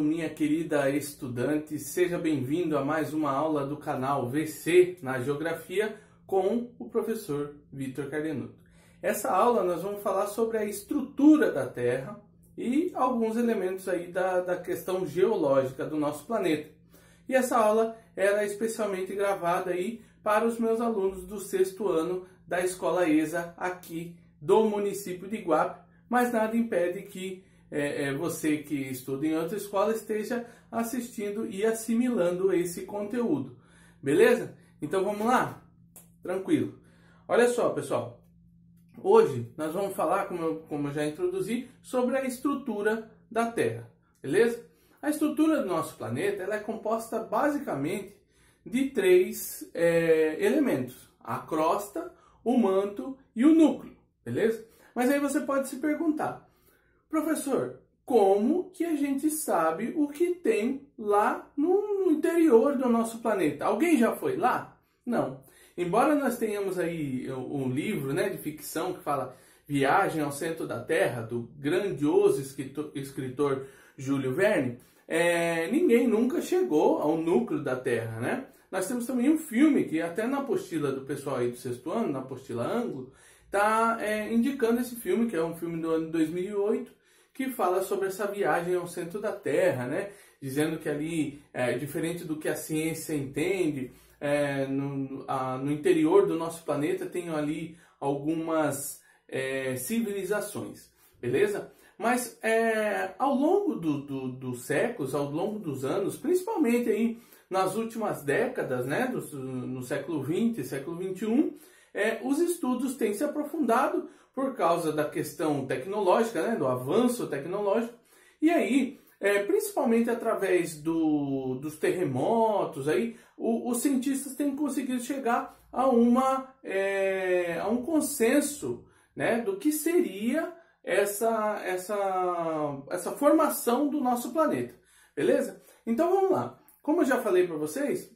minha querida estudante, seja bem-vindo a mais uma aula do canal VC na Geografia com o professor Vitor Cardenuto. Essa aula nós vamos falar sobre a estrutura da Terra e alguns elementos aí da questão geológica do nosso planeta. E essa aula era especialmente gravada aí para os meus alunos do 6º ano da Escola ESA aqui do município de Iguape, mas nada impede que você que estuda em outra escola esteja assistindo e assimilando esse conteúdo. Beleza? Então vamos lá? Tranquilo. Olha só, pessoal. Hoje nós vamos falar, como eu já introduzi, sobre a estrutura da Terra. Beleza? A estrutura do nosso planeta ela é composta basicamente de 3 elementos. A crosta, o manto e o núcleo. Beleza? Mas aí você pode se perguntar: professor, como que a gente sabe o que tem lá no interior do nosso planeta? Alguém já foi lá? Não. Embora nós tenhamos aí um livro, né, de ficção que fala Viagem ao Centro da Terra, do grandioso escritor Júlio Verne, ninguém nunca chegou ao núcleo da Terra, né? Nós temos também um filme que até na apostila do pessoal aí do 6º ano, na apostila Ângulo, está indicando esse filme, que é um filme do ano 2008, que fala sobre essa viagem ao centro da Terra, né? Dizendo que ali, diferente do que a ciência entende, no interior do nosso planeta tem ali algumas civilizações, beleza? Mas ao longo dos séculos, ao longo dos anos, principalmente aí nas últimas décadas, né, no século XX e século XXI, os estudos têm se aprofundado por causa da questão tecnológica, né, do avanço tecnológico, e aí, principalmente através dos terremotos, aí, os cientistas têm conseguido chegar a um consenso, né, do que seria essa formação do nosso planeta, beleza? Então vamos lá. Como eu já falei para vocês,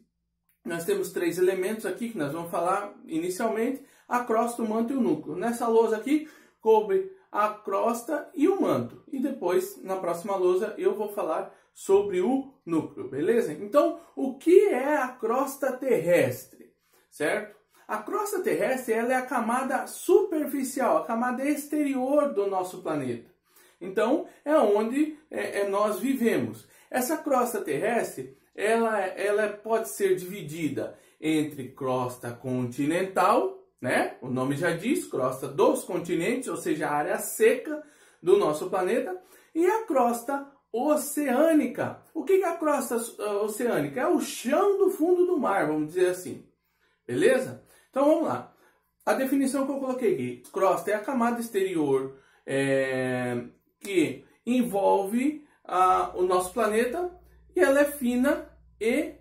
nós temos 3 elementos aqui que nós vamos falar inicialmente: a crosta, o manto e o núcleo. Nessa lousa aqui cobre a crosta e o manto. E depois, na próxima lousa, eu vou falar sobre o núcleo, beleza? Então, o que é a crosta terrestre, certo? A crosta terrestre ela é a camada superficial, a camada exterior do nosso planeta. Então, é onde nós vivemos. Essa crosta terrestre ela pode ser dividida entre crosta continental, né? O nome já diz, crosta dos continentes, ou seja, a área seca do nosso planeta, e a crosta oceânica. O que é a crosta oceânica? É o chão do fundo do mar, vamos dizer assim. Beleza? Então vamos lá. A definição que eu coloquei aqui: crosta é a camada exterior que envolve o nosso planeta, e ela é fina e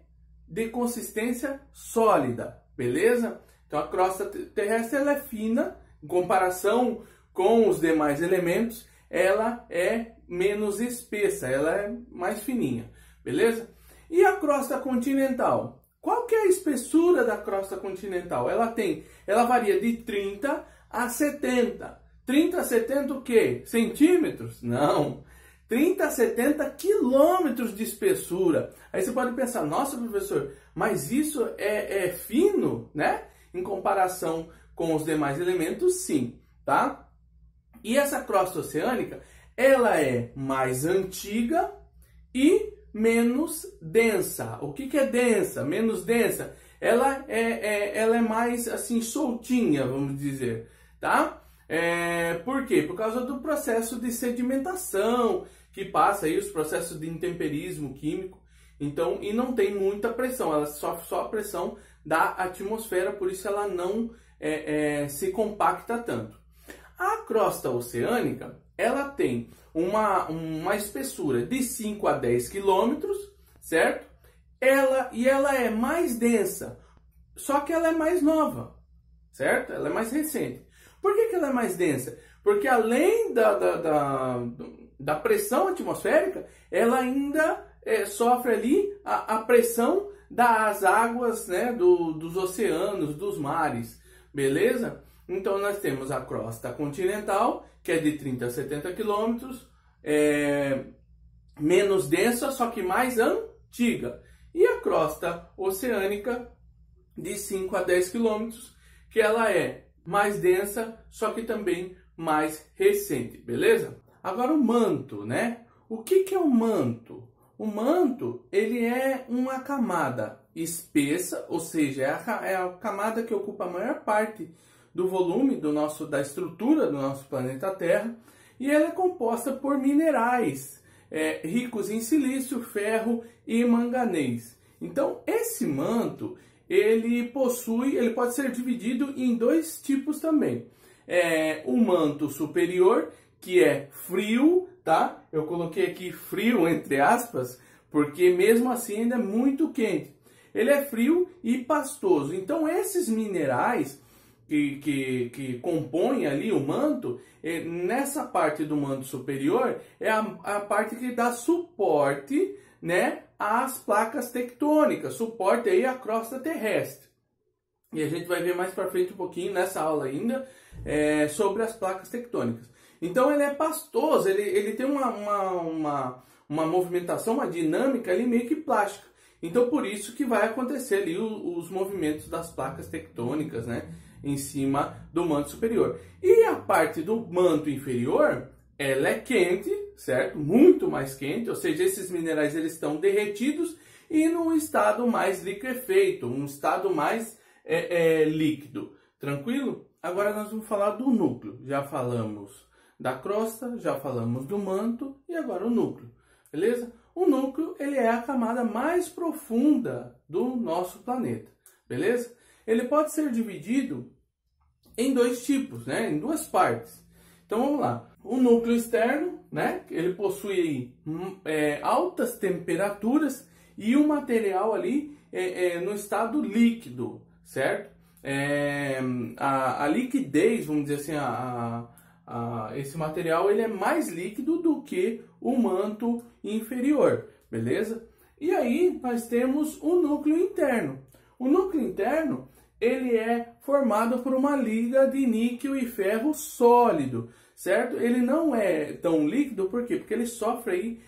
de consistência sólida, beleza? Então a crosta terrestre ela é fina, em comparação com os demais elementos, ela é menos espessa, ela é mais fininha, beleza? E a crosta continental? Qual que é a espessura da crosta continental? Ela varia de 30 a 70. 30 a 70 o quê? Centímetros? Não. 30 a 70 quilômetros de espessura. Aí você pode pensar: nossa, professor, mas isso é fino, né? Em comparação com os demais elementos, sim, tá? E essa crosta oceânica, ela é mais antiga e menos densa. O que é densa? Menos densa. Ela é mais assim soltinha, vamos dizer, tá? Por quê? Por causa do processo de sedimentação que passa aí, os processos de intemperismo químico. Então, e não tem muita pressão, ela sofre só a pressão da atmosfera, por isso ela não se compacta tanto. A crosta oceânica, ela tem uma espessura de 5 a 10 quilômetros, certo? Ela é mais densa, só que ela é mais nova, certo? Ela é mais recente. Por que ela é mais densa? Porque além da pressão atmosférica, ela ainda sofre ali a pressão das águas, né, dos oceanos, dos mares, beleza? Então nós temos a crosta continental, que é de 30 a 70 quilômetros, menos densa, só que mais antiga. E a crosta oceânica de 5 a 10 quilômetros, que ela é mais densa, só que também mais recente, beleza? Agora o manto, né? O que é o manto? O manto, ele é uma camada espessa, ou seja, é a camada que ocupa a maior parte do volume da estrutura do nosso planeta Terra, e ela é composta por minerais ricos em silício, ferro e manganês. Então, esse manto, ele pode ser dividido em dois tipos também. O manto superior, que é frio, tá? Eu coloquei aqui frio entre aspas, porque mesmo assim ainda é muito quente. Ele é frio e pastoso. Então esses minerais que compõem ali o manto, nessa parte do manto superior, é a parte que dá suporte, né, às placas tectônicas, suporte aí à crosta terrestre. E a gente vai ver mais para frente um pouquinho nessa aula ainda sobre as placas tectônicas. Então ele é pastoso, ele tem uma movimentação, uma dinâmica ali meio que plástica. Então por isso que vai acontecer ali os movimentos das placas tectônicas, né, em cima do manto superior. E a parte do manto inferior, ela é quente, certo? Muito mais quente, ou seja, esses minerais eles estão derretidos e num estado mais liquefeito, um estado mais líquido. Tranquilo? Agora nós vamos falar do núcleo. Já falamos da crosta, já falamos do manto e agora o núcleo, beleza? O núcleo, ele é a camada mais profunda do nosso planeta, beleza? Ele pode ser dividido em dois tipos, né? Em duas partes. Então vamos lá. O núcleo externo, né? Ele possui altas temperaturas e o material ali no estado líquido, certo? A liquidez, vamos dizer assim, esse material ele é mais líquido do que o manto inferior, beleza? E aí nós temos o núcleo interno. O núcleo interno ele é formado por uma liga de níquel e ferro sólido, certo? Ele não é tão líquido, por quê? Porque ele sofre aí,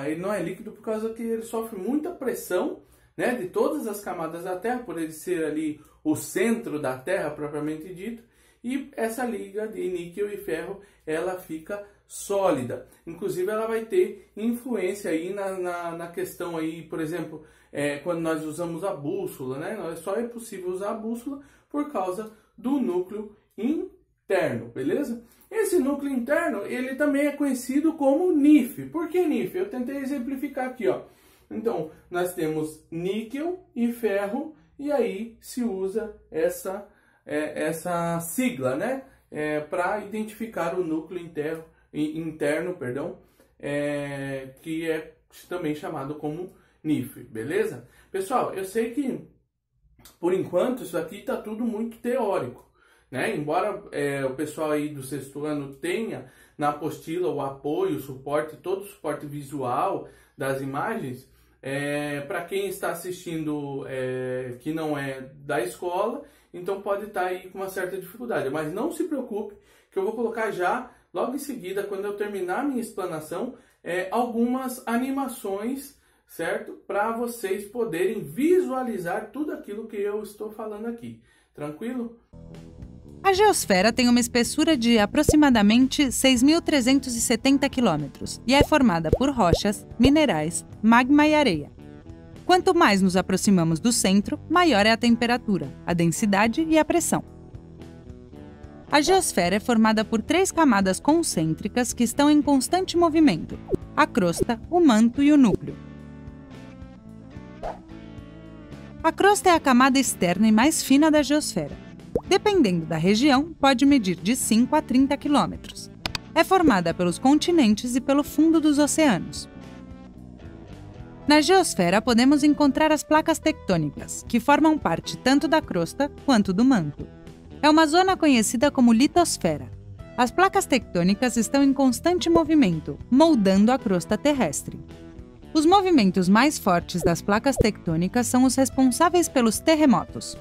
ele não é líquido por causa que ele sofre muita pressão, né, de todas as camadas da Terra, por ele ser ali o centro da Terra propriamente dito, e essa liga de níquel e ferro, ela fica sólida. Inclusive ela vai ter influência aí na questão aí, por exemplo, quando nós usamos a bússola, né? Só é possível usar a bússola por causa do núcleo interno, beleza? Esse núcleo interno, ele também é conhecido como NIF. Por que NIF? Eu tentei exemplificar aqui, ó. Então, nós temos níquel e ferro, e aí se usa essa sigla, né? Para identificar o núcleo interno, que é também chamado como NIF, beleza? Pessoal, eu sei que, por enquanto, isso aqui está tudo muito teórico, né? Embora o pessoal aí do sexto ano tenha na apostila o apoio, o suporte, todo o suporte visual das imagens, para quem está assistindo que não é da escola, então pode estar aí com uma certa dificuldade. Mas não se preocupe, que eu vou colocar já, logo em seguida, quando eu terminar a minha explanação, algumas animações, certo? Para vocês poderem visualizar tudo aquilo que eu estou falando aqui. Tranquilo? A geosfera tem uma espessura de aproximadamente 6.370 km e é formada por rochas, minerais, magma e areia. Quanto mais nos aproximamos do centro, maior é a temperatura, a densidade e a pressão. A geosfera é formada por 3 camadas concêntricas que estão em constante movimento: a crosta, o manto e o núcleo. A crosta é a camada externa e mais fina da geosfera. Dependendo da região, pode medir de 5 a 30 km. É formada pelos continentes e pelo fundo dos oceanos. Na geosfera podemos encontrar as placas tectônicas, que formam parte tanto da crosta quanto do manto. É uma zona conhecida como litosfera. As placas tectônicas estão em constante movimento, moldando a crosta terrestre. Os movimentos mais fortes das placas tectônicas são os responsáveis pelos terremotos.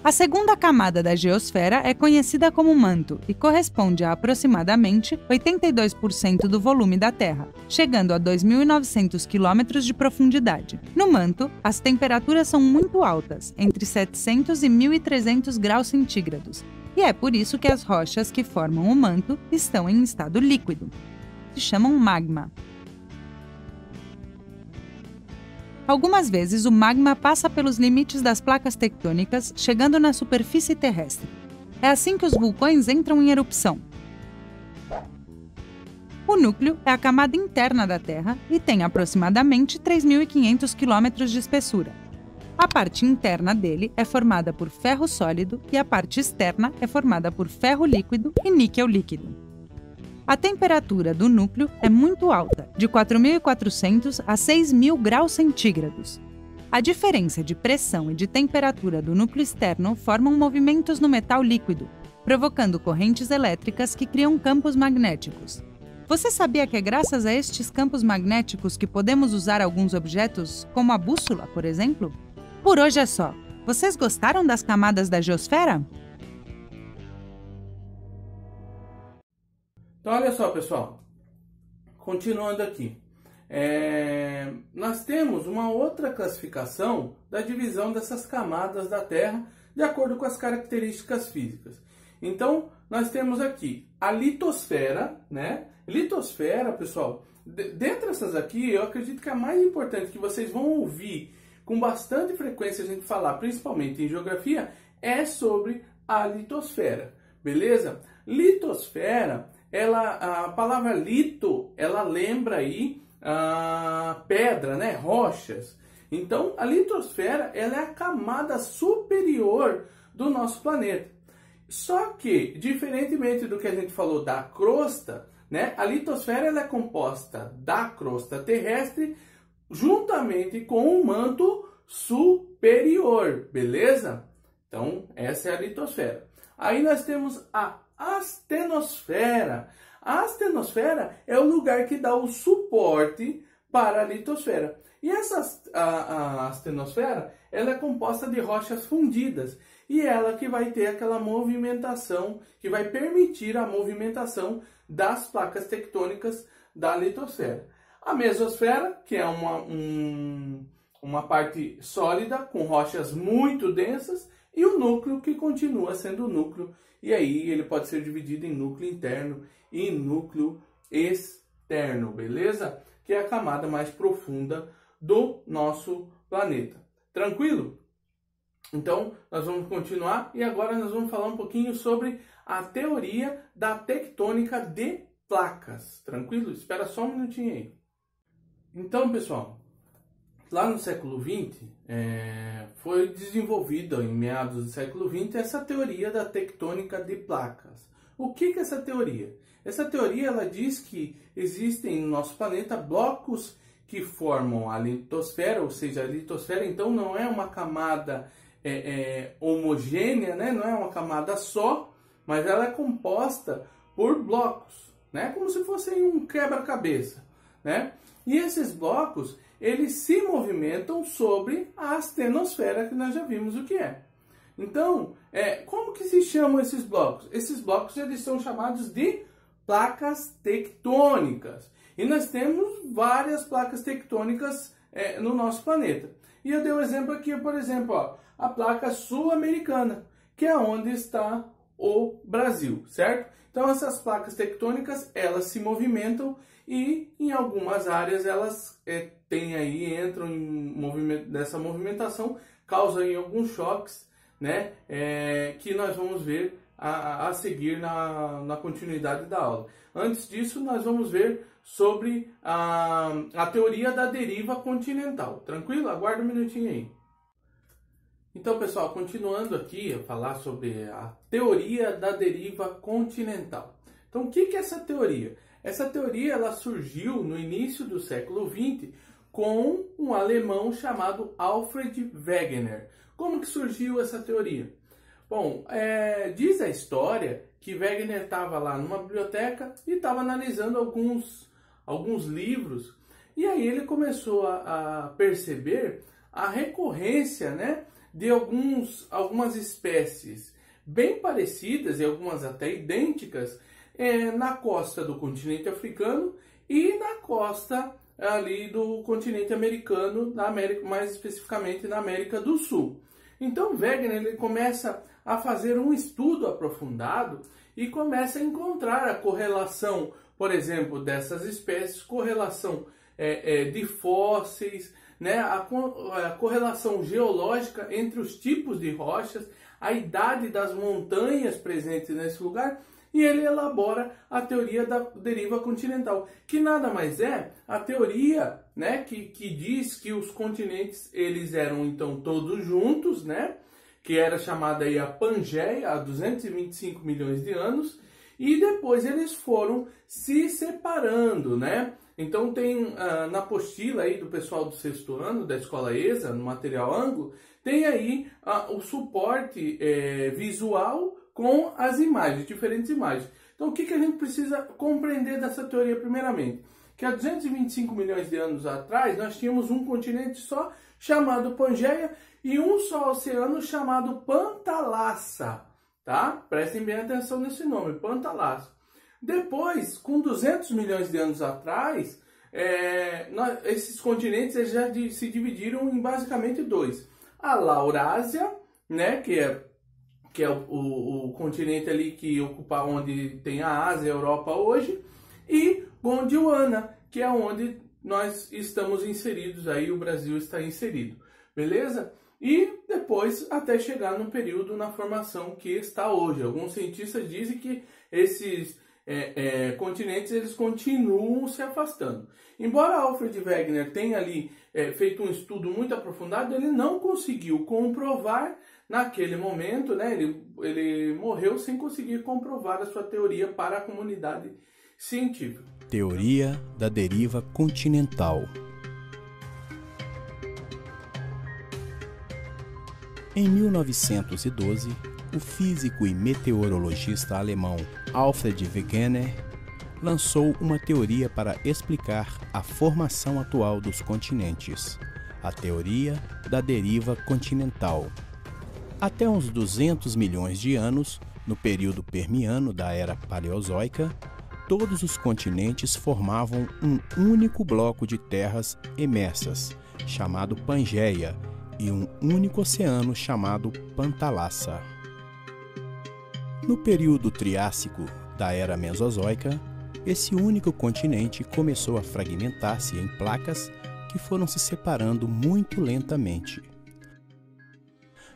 A segunda camada da geosfera é conhecida como manto e corresponde a aproximadamente 82% do volume da Terra, chegando a 2.900 quilômetros de profundidade. No manto, as temperaturas são muito altas, entre 700 e 1.300 graus centígrados, e é por isso que as rochas que formam o manto estão em estado líquido. Se chamam magma. Algumas vezes o magma passa pelos limites das placas tectônicas, chegando na superfície terrestre. É assim que os vulcões entram em erupção. O núcleo é a camada interna da Terra e tem aproximadamente 3.500 quilômetros de espessura. A parte interna dele é formada por ferro sólido e a parte externa é formada por ferro líquido e níquel líquido. A temperatura do núcleo é muito alta, de 4.400 a 6.000 graus centígrados. A diferença de pressão e de temperatura do núcleo externo formam movimentos no metal líquido, provocando correntes elétricas que criam campos magnéticos. Você sabia que é graças a estes campos magnéticos que podemos usar alguns objetos, como a bússola, por exemplo? Por hoje é só. Vocês gostaram das camadas da geosfera? Então, olha só, pessoal, continuando aqui, nós temos uma outra classificação da divisão dessas camadas da Terra de acordo com as características físicas. Então, nós temos aqui a litosfera, né? Litosfera, pessoal, dentre essas aqui, eu acredito que a mais importante que vocês vão ouvir com bastante frequência a gente falar, principalmente em geografia, é sobre a litosfera, beleza? Litosfera, a palavra lito, ela lembra aí pedra, né? Rochas. Então, a litosfera, ela é a camada superior do nosso planeta. Só que, diferentemente do que a gente falou da crosta, né? A litosfera ela é composta da crosta terrestre juntamente com um manto superior, beleza? Então, essa é a litosfera. Aí nós temos a astenosfera. A astenosfera é o lugar que dá o suporte para a litosfera. E a astenosfera, ela é composta de rochas fundidas. E ela que vai ter aquela movimentação, que vai permitir a movimentação das placas tectônicas da litosfera. A mesosfera, que é uma parte sólida, com rochas muito densas, e o núcleo, que continua sendo o núcleo. E aí ele pode ser dividido em núcleo interno e núcleo externo, beleza? Que é a camada mais profunda do nosso planeta. Tranquilo? Então, nós vamos continuar e agora nós vamos falar um pouquinho sobre a teoria da tectônica de placas. Tranquilo? Espera só um minutinho aí. Então, pessoal, lá no século XX, foi desenvolvida, em meados do século XX, essa teoria da tectônica de placas. O que é essa teoria? Essa teoria ela diz que existem no nosso planeta blocos que formam a litosfera, ou seja, a litosfera então não é uma camada homogênea, né? Não é uma camada só, mas ela é composta por blocos, né? Como se fosse um quebra-cabeça, né? E esses blocos, eles se movimentam sobre a astenosfera, que nós já vimos o que é. Então, como que se chamam esses blocos? Esses blocos eles são chamados de placas tectônicas. E nós temos várias placas tectônicas no nosso planeta. E eu dei um exemplo aqui, por exemplo, ó, a placa sul-americana, que é onde está o Brasil, certo? Então essas placas tectônicas, elas se movimentam e em algumas áreas elas entram nessa movimentação, causam aí alguns choques, né? Que nós vamos ver a seguir na continuidade da aula. Antes disso, nós vamos ver sobre a teoria da deriva continental. Tranquilo? Aguarda um minutinho aí. Então, pessoal, continuando aqui a falar sobre a teoria da deriva continental. Então, o que é essa teoria? Essa teoria ela surgiu no início do século XX com um alemão chamado Alfred Wegener. Como que surgiu essa teoria? Bom, diz a história que Wegener estava lá numa biblioteca e estava analisando alguns livros, e aí ele começou a perceber a recorrência, né, de algumas espécies bem parecidas e algumas até idênticas na costa do continente africano e na costa ali do continente americano, na América, mais especificamente na América do Sul. Então Wegener ele começa a fazer um estudo aprofundado e começa a encontrar a correlação, por exemplo, dessas espécies, correlação de fósseis, né, a correlação geológica entre os tipos de rochas, a idade das montanhas presentes nesse lugar, e ele elabora a teoria da deriva continental, que nada mais é a teoria, né, que diz que os continentes eles eram então todos juntos, né, que era chamada aí a Pangeia há 225 milhões de anos, e depois eles foram se separando, né? Então tem na apostila aí do pessoal do 6º ano da escola ESA, no material ângulo, tem aí o suporte visual com as imagens, diferentes imagens. Então o que a gente precisa compreender dessa teoria primeiramente? Que há 225 milhões de anos atrás nós tínhamos um continente só chamado Pangeia e um só oceano chamado Pantalassa, tá? Prestem bem atenção nesse nome, Pantalassa. Depois, com 200 milhões de anos atrás, esses continentes eles já se dividiram em basicamente dois. A Laurásia, né, que é o continente ali que ocupa onde tem a Ásia e a Europa hoje, e Gondwana, que é onde nós estamos inseridos, aí o Brasil está inserido, beleza? E depois até chegar no período na formação que está hoje. Alguns cientistas dizem que esses continentes eles continuam se afastando. Embora Alfred Wegener tenha ali feito um estudo muito aprofundado, ele não conseguiu comprovar naquele momento, né? Ele morreu sem conseguir comprovar a sua teoria para a comunidade científica. Teoria da deriva continental. Em 1912, o físico e meteorologista alemão Alfred Wegener lançou uma teoria para explicar a formação atual dos continentes, a teoria da deriva continental. Até uns 200 milhões de anos, no período permiano da Era Paleozoica, todos os continentes formavam um único bloco de terras emersas, chamado Pangeia, e um único oceano chamado Pantalassa. No período Triássico da Era Mesozoica, esse único continente começou a fragmentar-se em placas que foram se separando muito lentamente.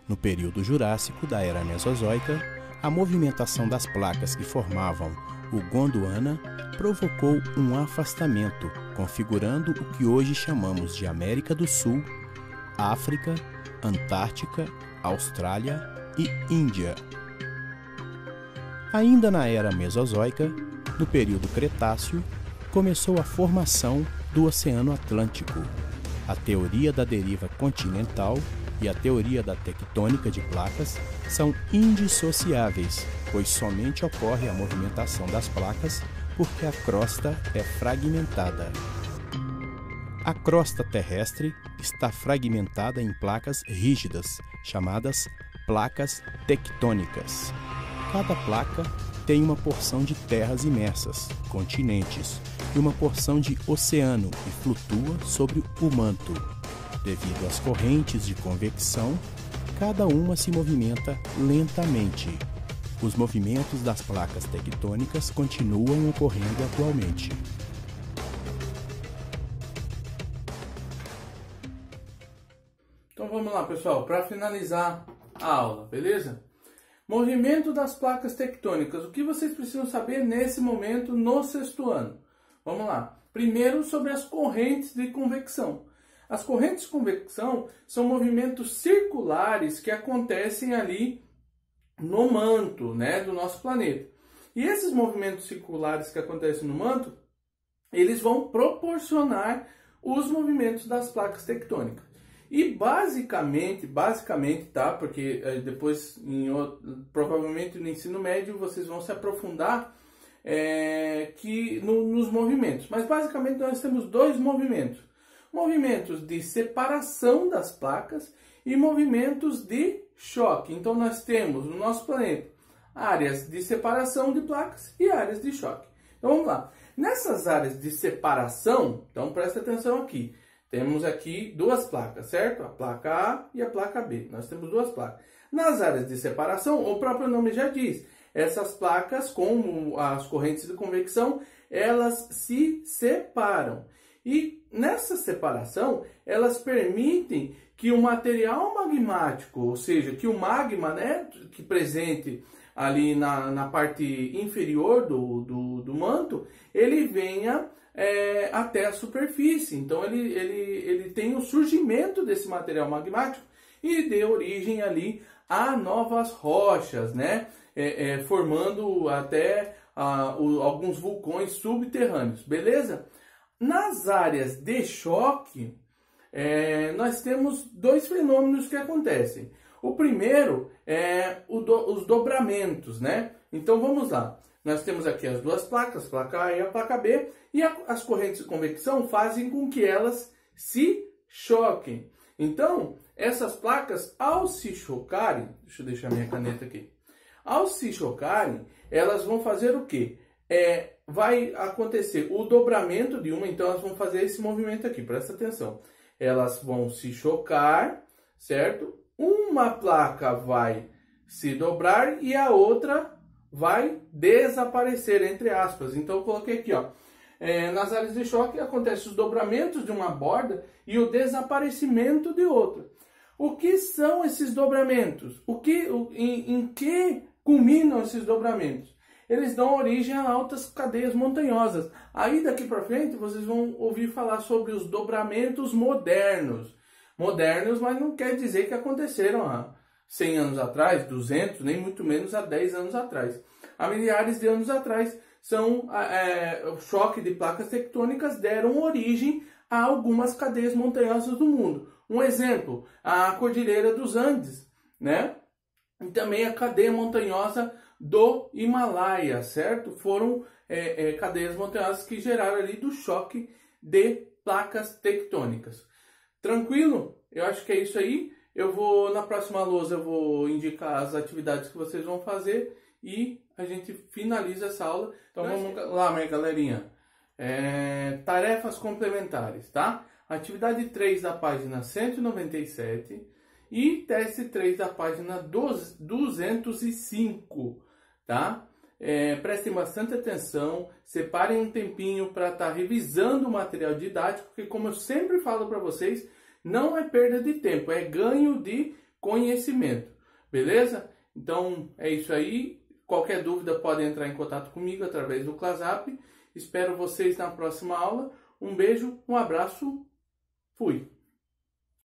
No período Jurássico da Era Mesozoica, a movimentação das placas que formavam o Gondwana provocou um afastamento, configurando o que hoje chamamos de América do Sul, África, Antártica, Austrália e Índia. Ainda na Era Mesozoica, no período Cretáceo, começou a formação do Oceano Atlântico. A teoria da deriva continental e a teoria da tectônica de placas são indissociáveis, pois somente ocorre a movimentação das placas porque a crosta é fragmentada. A crosta terrestre está fragmentada em placas rígidas, chamadas placas tectônicas. Cada placa tem uma porção de terras imersas, continentes, e uma porção de oceano e flutua sobre o manto. Devido às correntes de convecção, cada uma se movimenta lentamente. Os movimentos das placas tectônicas continuam ocorrendo atualmente. Então vamos lá, pessoal, para finalizar a aula, beleza? Movimento das placas tectônicas. O que vocês precisam saber nesse momento no 6º ano? Vamos lá. Primeiro, sobre as correntes de convecção. As correntes de convecção são movimentos circulares que acontecem ali no manto, né, do nosso planeta. E esses movimentos circulares que acontecem no manto, eles vão proporcionar os movimentos das placas tectônicas. E basicamente, tá? Porque depois, provavelmente no ensino médio, vocês vão se aprofundar nos movimentos. Mas basicamente nós temos dois movimentos. Movimentos de separação das placas e movimentos de choque. Então nós temos no nosso planeta áreas de separação de placas e áreas de choque. Então vamos lá. Nessas áreas de separação, então presta atenção aqui. Temos aqui duas placas, certo? A placa A e a placa B. Nós temos duas placas. Nas áreas de separação, o próprio nome já diz, essas placas, como as correntes de convecção, elas se separam. E nessa separação, elas permitem que o material magmático, ou seja, que o magma, né, que presente ali na parte inferior do manto, ele venha até a superfície. Então ele tem o surgimento desse material magmático e dê origem ali a novas rochas, né? Formando até alguns vulcões subterrâneos, beleza? Nas áreas de choque, nós temos dois fenômenos que acontecem. O primeiro é os dobramentos, né? Então vamos lá. Nós temos aqui as duas placas, a placa A e a placa B, e as correntes de convecção fazem com que elas se choquem. Então, essas placas, ao se chocarem, deixa eu deixar minha caneta aqui. Ao se chocarem, elas vão fazer o quê? Vai acontecer o dobramento de uma, então elas vão fazer esse movimento aqui, presta atenção. Elas vão se chocar, certo? Uma placa vai se dobrar e a outra vai desaparecer, entre aspas. Então eu coloquei aqui, ó. Nas áreas de choque acontecem os dobramentos de uma borda e o desaparecimento de outra. O que são esses dobramentos? Em que culminam esses dobramentos? Eles dão origem a altas cadeias montanhosas. Aí daqui para frente vocês vão ouvir falar sobre os dobramentos modernos. Modernos, mas não quer dizer que aconteceram há 100 anos atrás, 200, nem muito menos há 10 anos atrás. Há milhares de anos atrás, o choque de placas tectônicas deram origem a algumas cadeias montanhosas do mundo. Um exemplo, a Cordilheira dos Andes, né? E também a cadeia montanhosa do Himalaia, certo? Foram cadeias montanhosas que geraram ali do choque de placas tectônicas. Tranquilo? Eu acho que é isso aí. Na próxima lousa eu vou indicar as atividades que vocês vão fazer e a gente finaliza essa aula. Então vamos lá, minha galerinha. Tarefas complementares, tá? Atividade 3 da página 197 e teste 3 da página 205, tá? Prestem bastante atenção, separem um tempinho para estar revisando o material didático, porque como eu sempre falo para vocês, não é perda de tempo, é ganho de conhecimento, beleza? Então é isso aí, qualquer dúvida pode entrar em contato comigo através do WhatsApp. Espero vocês na próxima aula, um beijo, um abraço, fui!